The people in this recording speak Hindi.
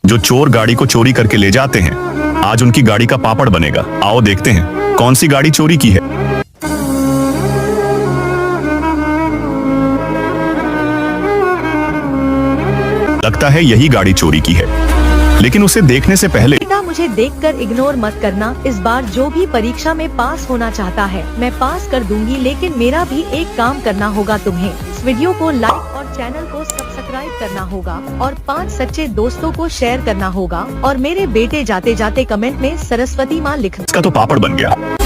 जो चोर गाड़ी को चोरी करके ले जाते हैं, आज उनकी गाड़ी का पापड़ बनेगा। आओ देखते हैं कौन सी गाड़ी चोरी की है। लगता है यही गाड़ी चोरी की है, लेकिन उसे देखने से पहले बेटा, मुझे देखकर इग्नोर मत करना। इस बार जो भी परीक्षा में पास होना चाहता है मैं पास कर दूंगी, लेकिन मेरा भी एक काम करना होगा तुम्हें। इस वीडियो को लाइक और चैनल को सब्सक्राइब करना होगा और 5 सच्चे दोस्तों को शेयर करना होगा और मेरे बेटे जाते जाते कमेंट में सरस्वती माँ लिखना। इसका तो पापड़ बन गया।